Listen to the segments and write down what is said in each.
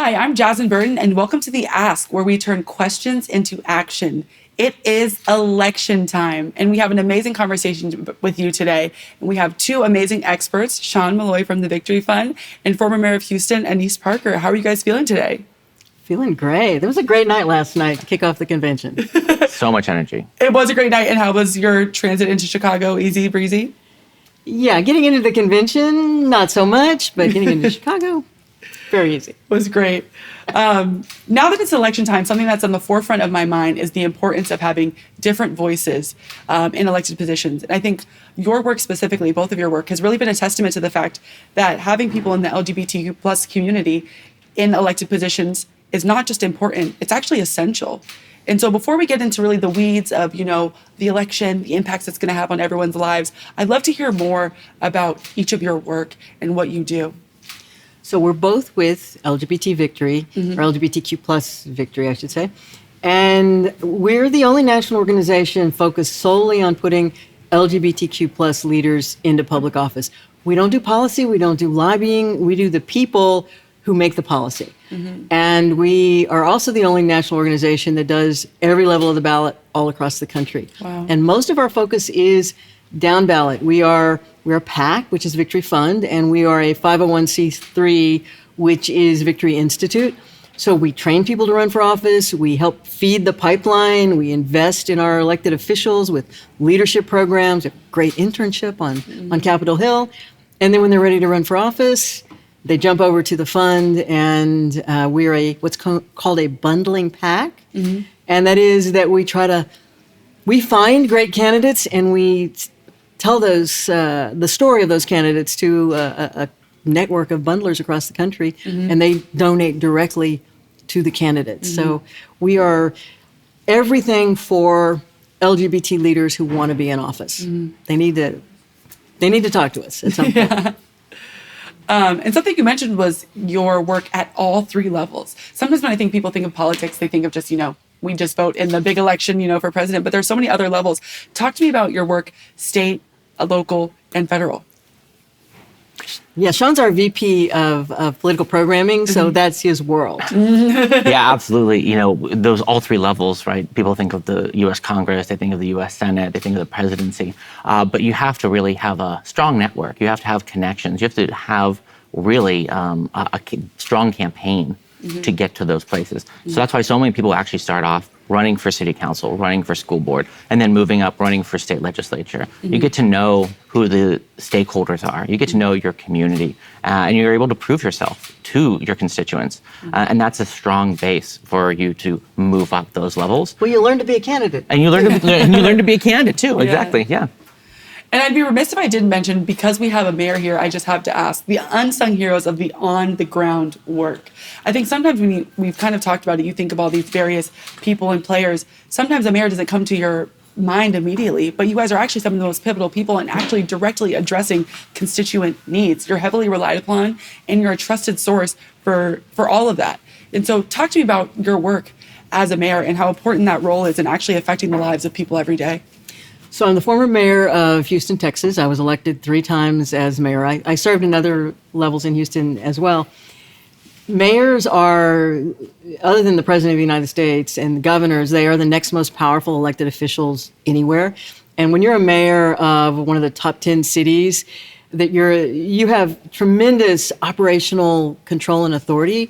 Hi, I'm Jasmine Burton, and welcome to the Ask, where we turn questions into action. It is election time, and we have an amazing conversation with you today. We have two amazing experts, Sean Meloy from the Victory Fund and former Mayor of Houston, Annise Parker. How are you guys feeling today? Feeling great. It was a great night last night to kick off the convention. So much energy. It was a great night, and how was your transit into Chicago? Easy breezy? Yeah, getting into the convention, not so much, but getting into Chicago, very easy. It was great. Now that it's election time, something that's on the forefront of my mind is the importance of having different voices in elected positions. And I think your work specifically, both of your work, has really been a testament to the fact that having people in the LGBTQ plus community in elected positions is not just important, it's actually essential. And so before we get into really the weeds of, the election, the impacts it's going to have on everyone's lives, I'd love to hear more about each of your work and what you do. So we're both with LGBT Victory, or LGBTQ plus Victory, I should say. And we're the only national organization focused solely on putting LGBTQ plus leaders into public office. We don't do policy, we don't do lobbying, we do the people who make the policy. And we are also the only national organization that does every level of the ballot all across the country. Wow. And most of our focus is down ballot. We're a PAC, which is Victory Fund, and we are a 501c3, which is Victory Institute. So we train people to run for office, we help feed the pipeline, we invest in our elected officials with leadership programs, a great internship on Capitol Hill. And then when they're ready to run for office, they jump over to the fund, and we're what's called a bundling PAC. And that is that we find great candidates and we tell the story of those candidates to a network of bundlers across the country, and they donate directly to the candidates. So we are everything for LGBT leaders who want to be in office. They need to talk to us at some point. Yeah. And something you mentioned was your work at all three levels. Sometimes when I think people think of politics, they think of just, we just vote in the big election, for president, but there's so many other levels. Talk to me about your work, state, local, and federal. Yeah, Sean's our VP of political programming, so that's his world. Yeah, absolutely. Those all three levels, right? People think of the U.S. Congress, they think of the U.S. Senate, they think of the presidency. But you have to really have a strong network. You have to have connections. You have to have really a strong campaign to get to those places. So that's why so many people actually start off running for city council, running for school board, and then moving up, running for state legislature. You get to know who the stakeholders are. You get to know your community, and you're able to prove yourself to your constituents. And that's a strong base for you to move up those levels. Well, you learn to be a candidate. And you learn to be a candidate too. Exactly. Yeah. And I'd be remiss if I didn't mention, because we have a mayor here, I just have to ask, the unsung heroes of the on-the-ground work. I think sometimes when we've kind of talked about it, you think of all these various people and players. Sometimes a mayor doesn't come to your mind immediately, but you guys are actually some of the most pivotal people in actually directly addressing constituent needs. You're heavily relied upon, and you're a trusted source for all of that. And so talk to me about your work as a mayor and how important that role is in actually affecting the lives of people every day. So I'm the former mayor of Houston, Texas. I was elected 3 times as mayor. I served in other levels in Houston as well. Mayors are, other than the President of the United States and the governors, they are the next most powerful elected officials anywhere. And when you're a mayor of one of the top 10 cities, that you have tremendous operational control and authority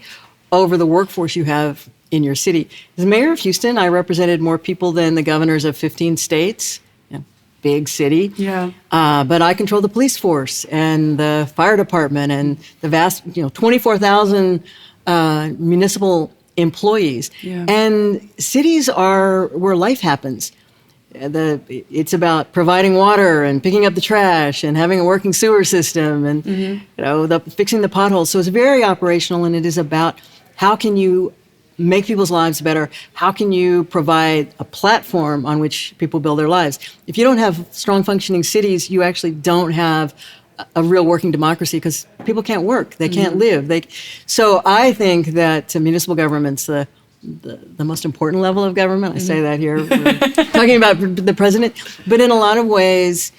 over the workforce you have in your city. As mayor of Houston, I represented more people than the governors of 15 states. Big city. Yeah. But I control the police force and the fire department and the vast, 24,000 municipal employees. Yeah. And cities are where life happens. It's about providing water and picking up the trash and having a working sewer system and fixing the potholes. So it's very operational, and it is about how can you make people's lives better? How can you provide a platform on which people build their lives? If you don't have strong functioning cities, you actually don't have a real working democracy, because people can't work, they can't live. So I think that municipal government's the most important level of government. I say that here, we're talking about the president, but in a lot of ways,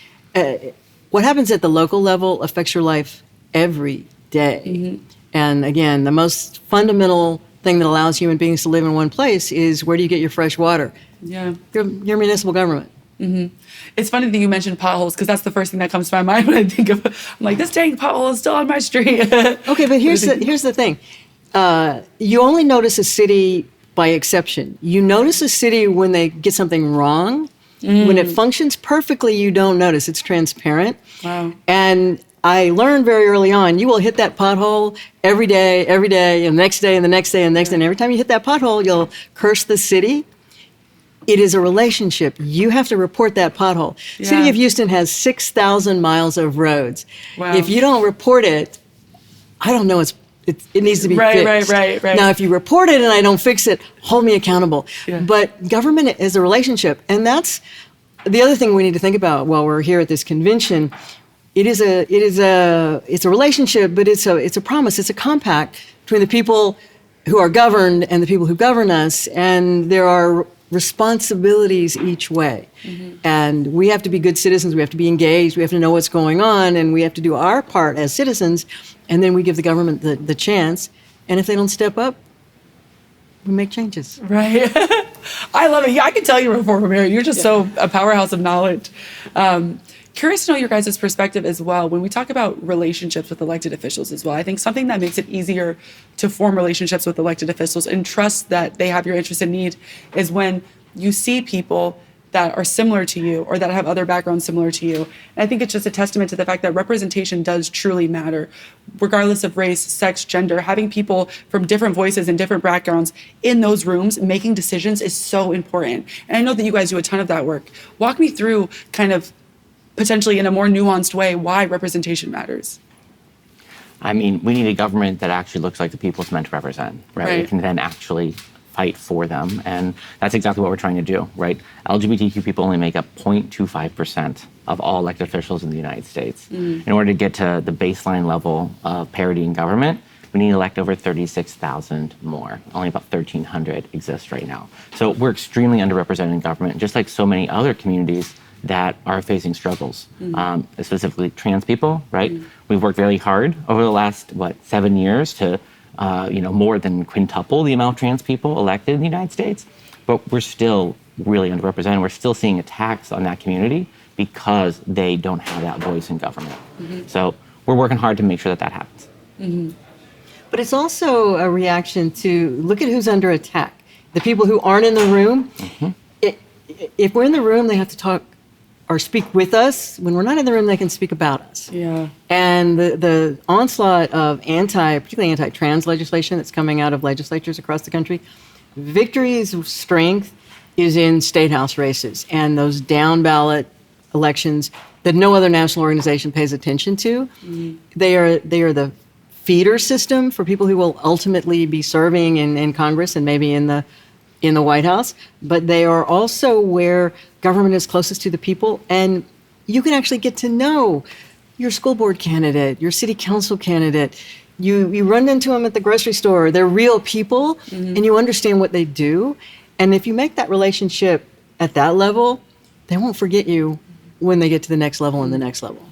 what happens at the local level affects your life every day. And again, the most fundamental thing that allows human beings to live in one place is, where do you get your fresh water? Yeah. Your municipal government. It's funny that you mentioned potholes, because that's the first thing that comes to my mind when I think of, I'm like, this dang pothole is still on my street. Okay, but here's the thing. You only notice a city by exception. You notice a city when they get something wrong. When it functions perfectly, you don't notice. It's transparent. Wow. And I learned very early on, you will hit that pothole every day, and the next day, and the next day, and the next day. And every time you hit that pothole, you'll curse the city. It is a relationship. You have to report that pothole. Yeah. City of Houston has 6,000 miles of roads. Wow. If you don't report it, I don't know, it needs to be fixed. Right. Now, if you report it and I don't fix it, hold me accountable. Yeah. But government is a relationship. And that's the other thing we need to think about while we're here at this convention. It's a relationship, but it's a promise. It's a compact between the people who are governed and the people who govern us. And there are responsibilities each way. And we have to be good citizens. We have to be engaged. We have to know what's going on. And we have to do our part as citizens. And then we give the government the chance. And if they don't step up, we make changes. Right. I love it. Yeah, I can tell you're a former mayor. You're just so a powerhouse of knowledge. Curious to know your guys' perspective as well. When we talk about relationships with elected officials as well, I think something that makes it easier to form relationships with elected officials and trust that they have your interest and need is when you see people that are similar to you or that have other backgrounds similar to you. And I think it's just a testament to the fact that representation does truly matter, regardless of race, sex, gender. Having people from different voices and different backgrounds in those rooms making decisions is so important. And I know that you guys do a ton of that work. Walk me through kind of potentially in a more nuanced way why representation matters. I mean, we need a government that actually looks like the people it's meant to represent, right? It can then actually fight for them. And that's exactly what we're trying to do, right? LGBTQ people only make up 0.25% of all elected officials in the United States. In order to get to the baseline level of parity in government, we need to elect over 36,000 more. Only about 1,300 exist right now. So we're extremely underrepresented in government, just like so many other communities that are facing struggles, specifically trans people, right? We've worked very hard over the last, 7 years to, more than quintuple the amount of trans people elected in the United States, but we're still really underrepresented. We're still seeing attacks on that community because they don't have that voice in government. So we're working hard to make sure that happens. But it's also a reaction to look at who's under attack. The people who aren't in the room, if we're in the room, they have to talk or speak with us. When we're not in the room, they can speak about us. Yeah. And the onslaught of particularly anti-trans legislation that's coming out of legislatures across the country, Victory's strength is in state house races and those down ballot elections that no other national organization pays attention to. They are the feeder system for people who will ultimately be serving in Congress and maybe in the White House, but they are also where government is closest to the people, and you can actually get to know your school board candidate, your city council candidate. You run into them at the grocery store. They're real people, and you understand what they do. And if you make that relationship at that level, they won't forget you when they get to the next level and the next level.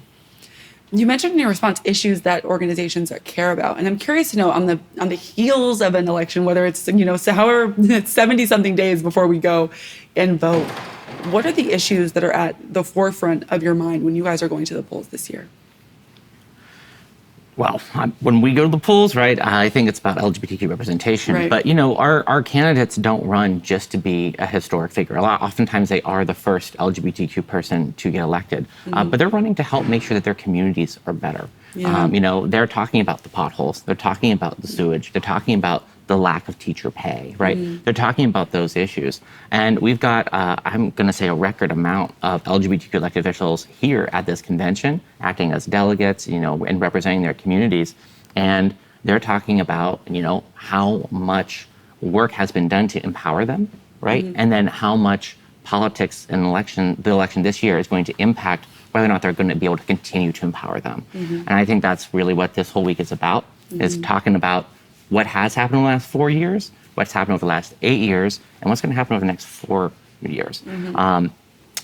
You mentioned in your response issues that organizations care about, and I'm curious to know on the heels of an election, whether it's so however 70-something days before we go and vote, what are the issues that are at the forefront of your mind when you guys are going to the polls this year? Well, when we go to the polls, right, I think it's about LGBTQ representation. Right. But, our candidates don't run just to be a historic figure. Oftentimes they are the first LGBTQ person to get elected. But they're running to help make sure that their communities are better. Yeah. They're talking about the potholes. They're talking about the sewage. They're talking about the lack of teacher pay, right? They're talking about those issues. And we've got, I'm going to say, a record amount of LGBTQ elected officials here at this convention, acting as delegates, and representing their communities. And they're talking about, how much work has been done to empower them, right? And then how much politics and the election this year is going to impact whether or not they're going to be able to continue to empower them. And I think that's really what this whole week is about, is talking about what has happened in the last 4 years, what's happened over the last 8 years, and what's going to happen over the next 4 years.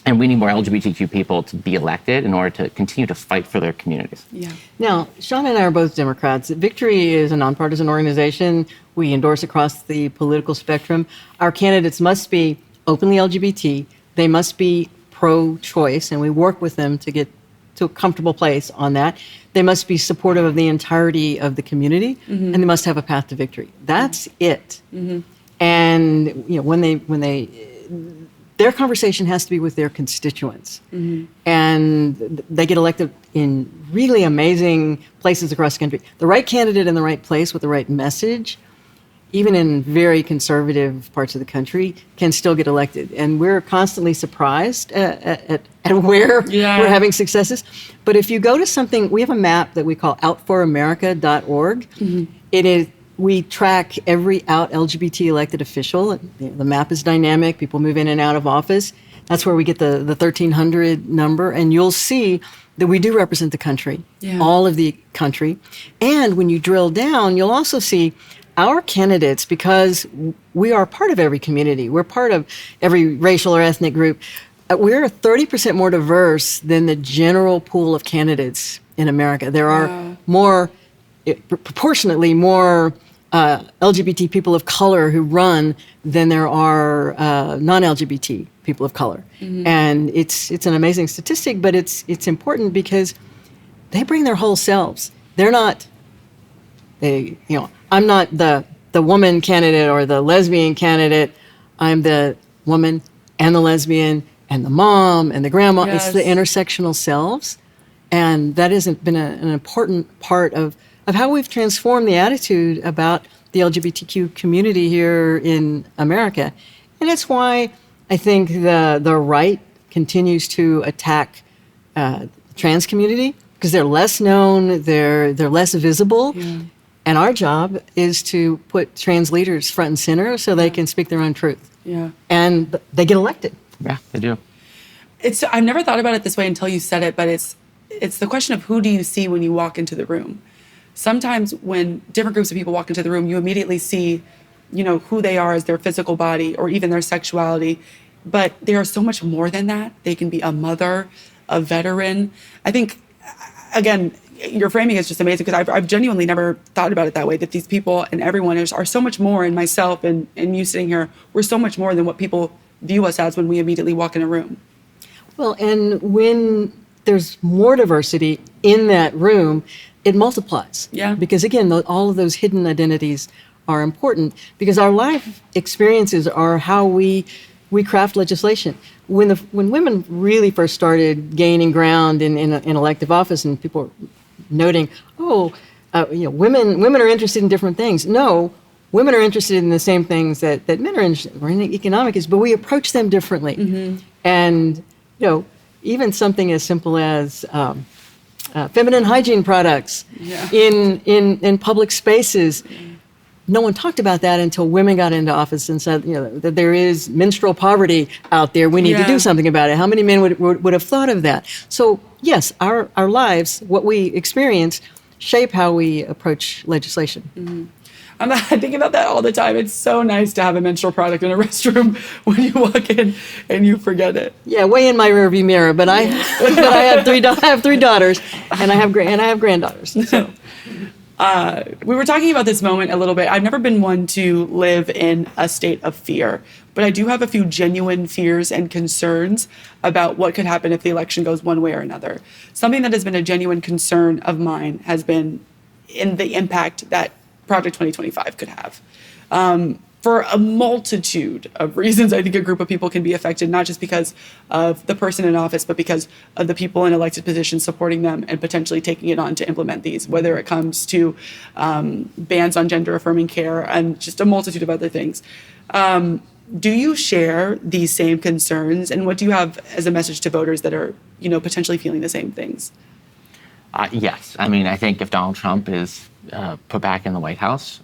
And we need more LGBTQ people to be elected in order to continue to fight for their communities. Yeah. Now, Sean and I are both Democrats. Victory is a nonpartisan organization. We endorse across the political spectrum. Our candidates must be openly LGBT. They must be pro-choice, and we work with them to get to a comfortable place on that. They must be supportive of the entirety of the community, and they must have a path to victory. That's it. And when they their conversation has to be with their constituents. And they get elected in really amazing places across the country. The right candidate in the right place with the right message, even in very conservative parts of the country, can still get elected. And we're constantly surprised at where we're having successes. But if you go to something, we have a map that we call outforamerica.org. It is, we track every out LGBT elected official. The map is dynamic. People move in and out of office. That's where we get the 1,300 number. And you'll see that we do represent the country, all of the country. And when you drill down, you'll also see our candidates, because we are part of every community. We're part of every racial or ethnic group. We're 30% more diverse than the general pool of candidates in America. There are proportionately more LGBT people of color who run than there are non-LGBT people of color. And it's an amazing statistic, but it's important because they bring their whole selves. They're not, I'm not the woman candidate or the lesbian candidate. I'm the woman and the lesbian and the mom and the grandma. It's the intersectional selves. And that has been an important part of how we've transformed the attitude about the LGBTQ community here in America. And that's why I think the right continues to attack the trans community, because they're less known, they're less visible. And our job is to put trans leaders front and center so they can speak their own truth. And they get elected. Yeah, they do. I've never thought about it this way until you said it, but it's the question of who do you see when you walk into the room? Sometimes when different groups of people walk into the room, you immediately see, who they are as their physical body or even their sexuality. But they are so much more than that. They can be a mother, a veteran. I think, again, your framing is just amazing, because I've genuinely never thought about it that way, that these people and everyone are so much more, and myself and you sitting here, we're so much more than what people view us as when we immediately walk in a room. Well, and when there's more diversity in that room, it multiplies. Because again, all of those hidden identities are important, because our life experiences are how we craft legislation. When women really first started gaining ground in elective office, and people were noting, women are interested in different things. No, women are interested in the same things that men are interested in. We're in economics, but we approach them differently. And even something as simple as feminine hygiene products in public spaces. No one talked about that until women got into office and said, that there is menstrual poverty out there. We need to do something about it. How many men would have thought of that? So yes, our lives, what we experience, shape how we approach legislation. I think about that all the time. It's so nice to have a menstrual product in a restroom when you walk in and you forget it. Yeah, way in my rearview mirror. But I have three daughters, and I have granddaughters. So. We were talking about this moment a little bit. I've never been one to live in a state of fear, but I do have a few genuine fears and concerns about what could happen if the election goes one way or another. Something that has been a genuine concern of mine has been in the impact that Project 2025 could have. For a multitude of reasons, I think a group of people can be affected, not just because of the person in office, but because of the people in elected positions supporting them and potentially taking it on to implement these, whether it comes to bans on gender-affirming care and just a multitude of other things. Do you share these same concerns, and what do you have as a message to voters that are, potentially feeling the same things? Yes. I mean, I think if Donald Trump is put back in the White House,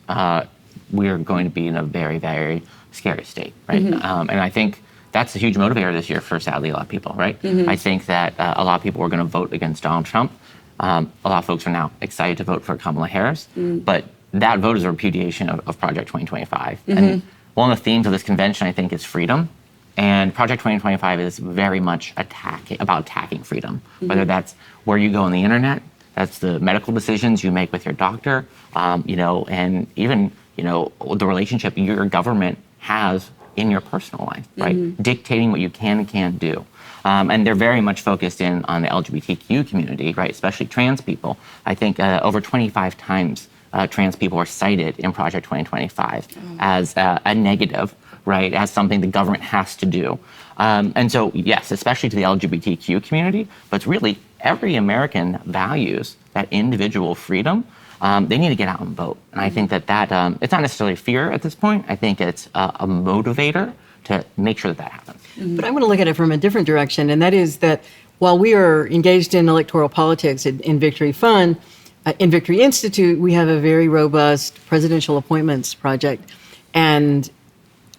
we're going to be in a very, very scary state, right? And I think that's a huge motivator this year for, sadly, a lot of people, right? I think that a lot of people are going to vote against Donald Trump. A lot of folks are now excited to vote for Kamala Harris, but that vote is a repudiation of Project 2025. And one of the themes of this convention, I think, is freedom. And Project 2025 is very much about attacking freedom, whether that's where you go on the internet, that's the medical decisions you make with your doctor, and even, the relationship your government has in your personal life, right? Dictating what you can and can't do. And they're very much focused in on the LGBTQ community, right? Especially trans people. I think over 25 times trans people are cited in Project 2025 as a negative, right? As something the government has to do. And so, yes, especially to the LGBTQ community, but really every American values that individual freedom. They need to get out and vote. And I think that it's not necessarily fear at this point. I think it's a motivator to make sure that happens. But I want to look at it from a different direction, and that is that while we are engaged in electoral politics in Victory Fund, in Victory Institute, we have a very robust presidential appointments project. And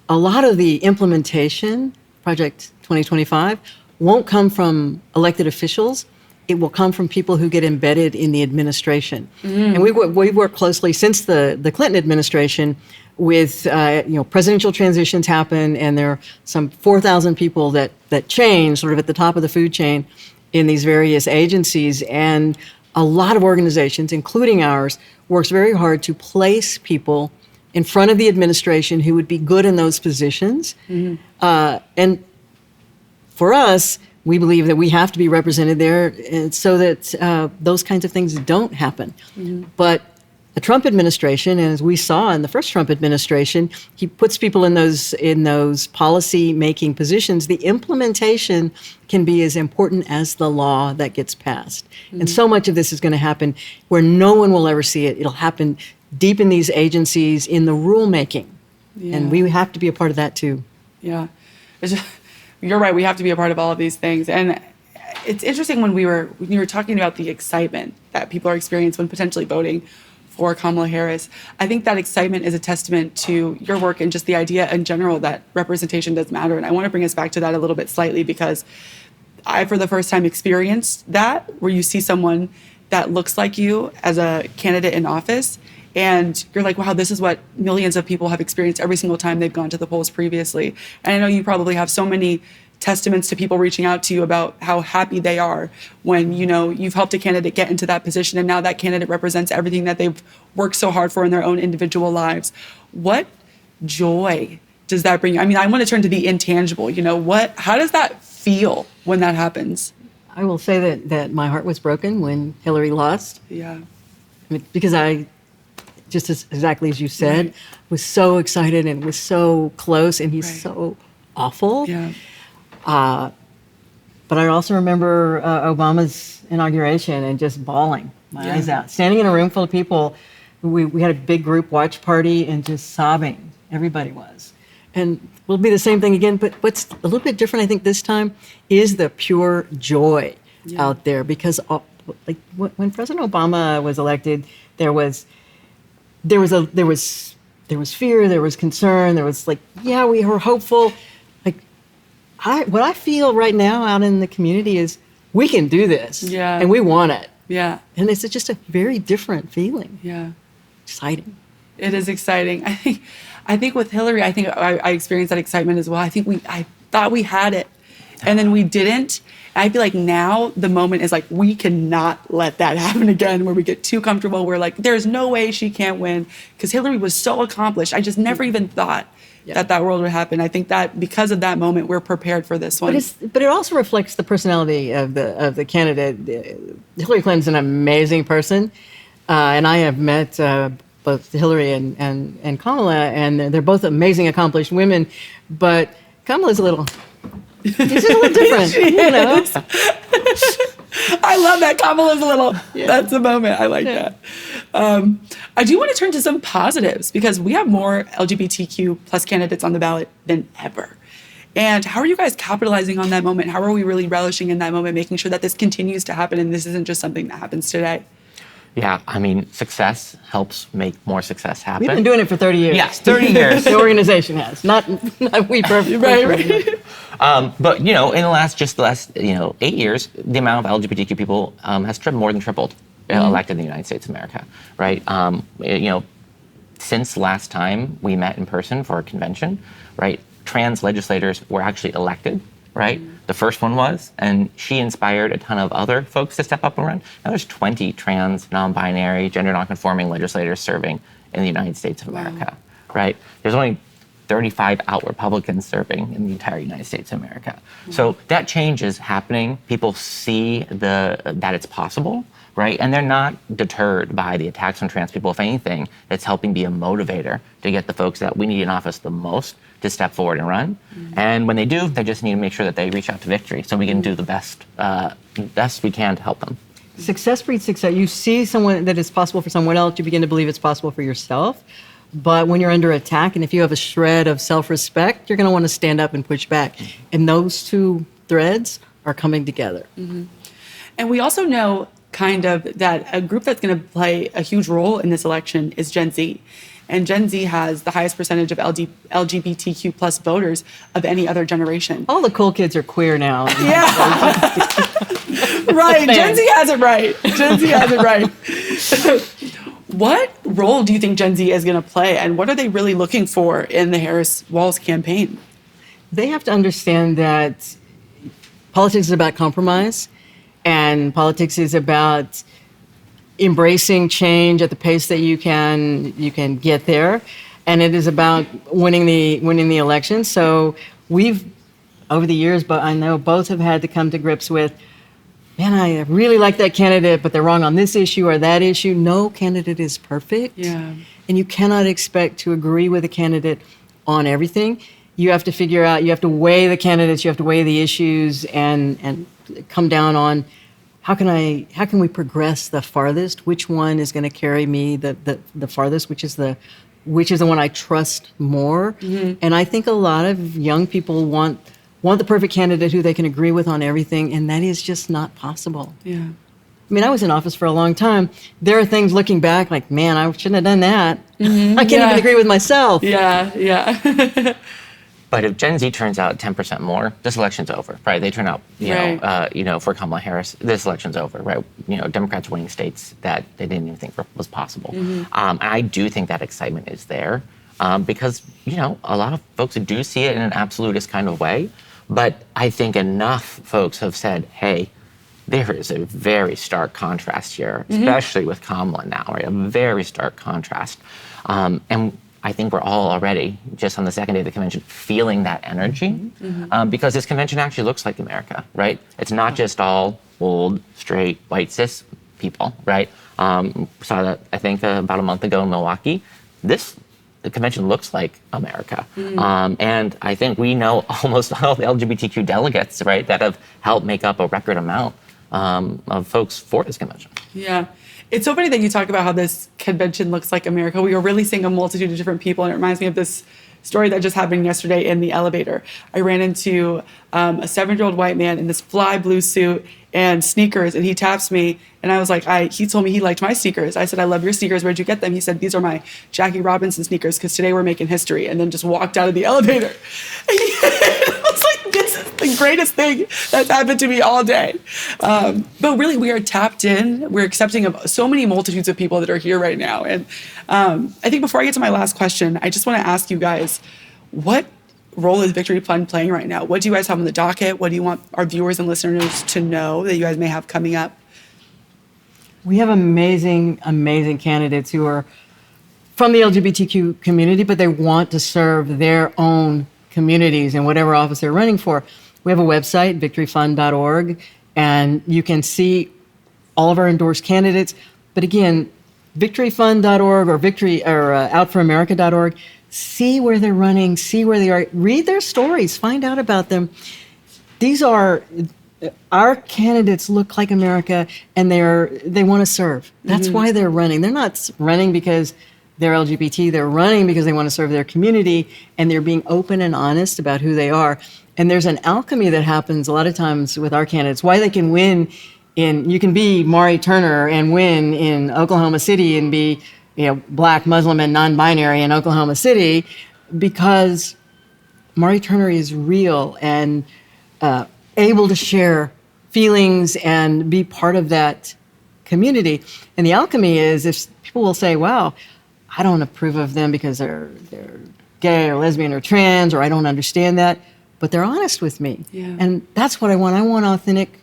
a lot of the implementation, Project 2025, won't come from elected officials. It will come from people who get embedded in the administration. And we've worked closely since the Clinton administration with, presidential transitions happen, and there are some 4,000 people that change sort of at the top of the food chain in these various agencies. And a lot of organizations, including ours, works very hard to place people in front of the administration who would be good in those positions. And for us, we believe that we have to be represented there so that those kinds of things don't happen. But the Trump administration, and as we saw in the first Trump administration, he puts people in those policy-making positions. The implementation can be as important as the law that gets passed. And so much of this is going to happen where no one will ever see it. It'll happen deep in these agencies, in the rulemaking. And we have to be a part of that too. Yeah. You're right. We have to be a part of all of these things. And it's interesting when you were talking about the excitement that people are experiencing when potentially voting for Kamala Harris. I think that excitement is a testament to your work and just the idea in general that representation does matter. And I want to bring us back to that a little bit slightly, because I, for the first time, experienced that, where you see someone that looks like you as a candidate in office, and you're like, wow, this is what millions of people have experienced every single time they've gone to the polls previously. And I know you probably have so many testaments to people reaching out to you about how happy they are when, you've helped a candidate get into that position, and now that candidate represents everything that they've worked so hard for in their own individual lives. What joy does that bring you? I mean, I want to turn to the intangible. How does that feel when that happens? I will say that my heart was broken when Hillary lost. Yeah. Because just exactly as you said, was so excited and was so close, and he's so awful. Yeah. But I also remember Obama's inauguration and just bawling my eyes out, standing in a room full of people. We had a big group watch party and just sobbing. Everybody was. And it'll be the same thing again, but what's a little bit different, I think, this time is the pure joy out there. Because when President Obama was elected, there was fear, there was concern, there was we were hopeful. What I feel right now out in the community is we can do this, and we want it. Yeah. And it's just a very different feeling. Yeah. Exciting. It is exciting. I think with Hillary, I experienced that excitement as well. I thought we had it, and then we didn't. And I feel like now the moment is we cannot let that happen again, where we get too comfortable. We're like, there's no way she can't win, because Hillary was so accomplished. I just never even thought that world would happen. I think that because of that moment, we're prepared for this one. But it also reflects the personality of the candidate. Hillary Clinton's an amazing person, and I have met both Hillary and Kamala, and they're both amazing, accomplished women. But Kamala's a little different, I love that. Kamala's a little. That's the moment. I like that. I do want to turn to some positives, because we have more LGBTQ plus candidates on the ballot than ever. And how are you guys capitalizing on that moment? How are we really relishing in that moment, making sure that this continues to happen and this isn't just something that happens today? Yeah, I mean, success helps make more success happen. We've been doing it for 30 years. Yes, 30 years. The organization has, not we personally. Right. But in the last 8 years, the amount of LGBTQ people has more than tripled elected in the United States of America, right? Since last time we met in person for a convention, right? trans legislators were actually elected, right? The first one was, and she inspired a ton of other folks to step up and run. Now there's 20 trans, non-binary, gender non-conforming legislators serving in the United States of America, right? There's only 35 out Republicans serving in the entire United States of America. So that change is happening. People see that it's possible, right? And they're not deterred by the attacks on trans people. If anything, it's helping be a motivator to get the folks that we need in office the most to step forward and run. And when they do, they just need to make sure that they reach out to victory so we can do the best we can to help them. Success breeds success. You see someone that it's possible for someone else, you begin to believe it's possible for yourself. But when you're under attack, and if you have a shred of self-respect, you're going to want to stand up and push back. And those two threads are coming together. And we also know kind of that a group that's going to play a huge role in this election is Gen Z. And Gen Z has the highest percentage of LGBTQ plus voters of any other generation. All the cool kids are queer now. Yeah. Right. Gen Z has it right. Gen Z has it right. What role do you think Gen Z is going to play, and what are they really looking for in the Harris-Walz campaign? They have to understand that politics is about compromise, and politics is about embracing change at the pace that you can get there, and it is about winning the election. So we've, over the years, but I know both have had to come to grips with, man, I really like that candidate, but they're wrong on this issue or that issue. No candidate is perfect. Yeah. And you cannot expect to agree with a candidate on everything. You have to figure out, you have to weigh the candidates, you have to weigh the issues and come down on how can we progress the farthest? Which one is going to carry me the farthest? Which is the one I trust more? And I think a lot of young people want the perfect candidate who they can agree with on everything, and that is just not possible. Yeah. I mean, I was in office for a long time. There are things looking back like, man, I shouldn't have done that. I can't even agree with myself. Yeah, yeah. But if Gen Z turns out 10% more, this election's over, right? They turn out, for Kamala Harris, this election's over, right? Democrats winning states that they didn't even think was possible. And I do think that excitement is there because, a lot of folks do see it in an absolutist kind of way. But I think enough folks have said, hey, there is a very stark contrast here, especially with Kamala now, right? A very stark contrast. And I think we're all already, just on the second day of the convention, feeling that energy because this convention actually looks like America, right? It's not just all old, straight, white, cis people, right? Saw that, I think, about a month ago in Milwaukee. The convention looks like America. And I think we know almost all the LGBTQ delegates, right, that have helped make up a record amount of folks for this convention. Yeah. It's so funny that you talk about how this convention looks like America. We are really seeing a multitude of different people, and it reminds me of this story that just happened yesterday in the elevator. I ran into a 7-year-old white man in this fly blue suit and sneakers, and he taps me, and I was like, he told me he liked my sneakers. I said, I love your sneakers. Where'd you get them? He said, these are my Jackie Robinson sneakers because today we're making history, and then just walked out of the elevator. I was like, this is the greatest thing that's happened to me all day. But really, we are tapped in. We're accepting of so many multitudes of people that are here right now. And I think before I get to my last question, I just want to ask you guys, what role is Victory Fund playing right now? What do you guys have on the docket? What do you want our viewers and listeners to know that you guys may have coming up? We have amazing, amazing candidates who are from the LGBTQ community, but they want to serve their own communities in whatever office they're running for. We have a website, victoryfund.org, and you can see all of our endorsed candidates. But again, victoryfund.org or outforamerica.org, see where they're running, see where they are, read their stories, find out about them. These are, our candidates look like America, and they want to serve. That's why they're running. They're not running because they're LGBT. They're running because they want to serve their community, and they're being open and honest about who they are. And there's an alchemy that happens a lot of times with our candidates. Why they can win you can be Maury Turner and win in Oklahoma City and be, Black, Muslim, and non-binary in Oklahoma City, because Maury Turner is real and able to share feelings and be part of that community. And the alchemy is if people will say, wow, I don't approve of them because they're gay or lesbian or trans, or I don't understand that, but they're honest with me. Yeah. And that's what I want. I want authentic,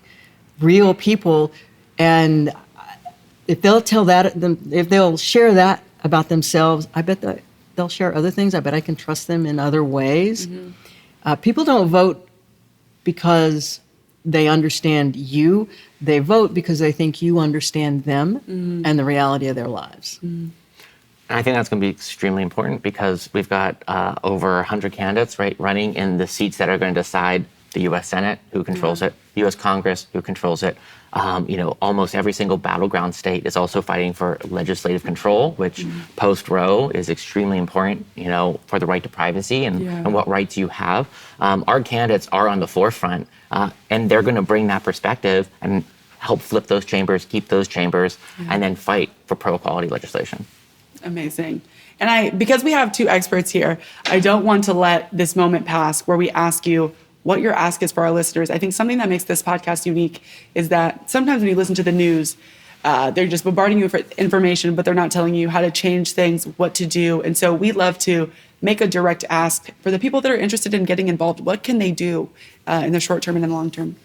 real people. And if they'll if they'll share that about themselves, I bet that they'll share other things. I bet I can trust them in other ways. People don't vote because they understand you. They vote because they think you understand them and the reality of their lives. And I think that's going to be extremely important because we've got over 100 candidates, right, running in the seats that are going to decide the U.S. Senate, who controls it, the U.S. Congress, who controls it. Almost every single battleground state is also fighting for legislative control, which post-Roe is extremely important, for the right to privacy and what rights you have. Our candidates are on the forefront, and they're going to bring that perspective and help flip those chambers, keep those chambers, and then fight for pro-equality legislation. Amazing. And because we have two experts here, I don't want to let this moment pass where we ask you what your ask is for our listeners. I think something that makes this podcast unique is that sometimes when you listen to the news, they're just bombarding you with information, but they're not telling you how to change things, what to do. And so we love to make a direct ask for the people that are interested in getting involved. What can they do in the short term and in the long term?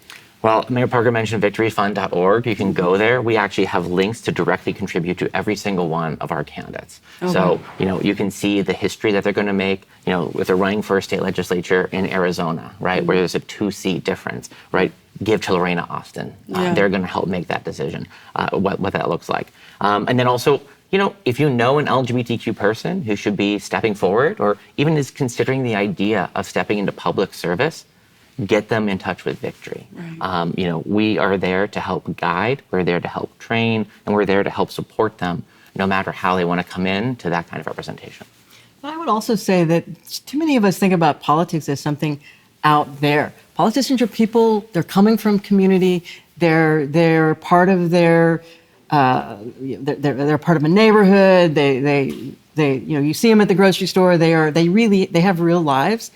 Well, Mayor Parker mentioned victoryfund.org. You can go there. We actually have links to directly contribute to every single one of our candidates. Okay. So, you can see the history that they're going to make, if they're running for a state legislature in Arizona, right, where there's a 2-seat difference, right? Give to Lorena Austin. They're going to help make that decision, what that looks like. And then also, if you know an LGBTQ person who should be stepping forward or even is considering the idea of stepping into public service, get them in touch with Victory. Right. We are there to help guide, we're there to help train, and we're there to help support them no matter how they want to come in to that kind of representation. I would also say that too many of us think about politics as something out there. Politicians are people, they're coming from community, they're part of they're part of a neighborhood, you see them at the grocery store, they have real lives.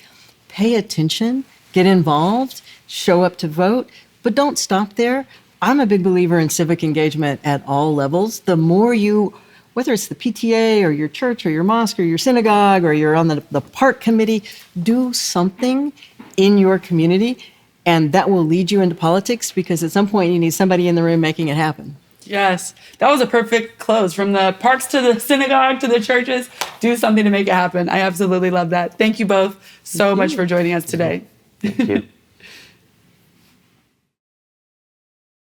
Pay attention. Get involved, show up to vote, but don't stop there. I'm a big believer in civic engagement at all levels. The more whether it's the PTA or your church or your mosque or your synagogue or you're on the park committee, do something in your community, and that will lead you into politics because at some point you need somebody in the room making it happen. Yes, that was a perfect close. From the parks to the synagogue to the churches, do something to make it happen. I absolutely love that. Thank you both so much for joining us today. Thank you.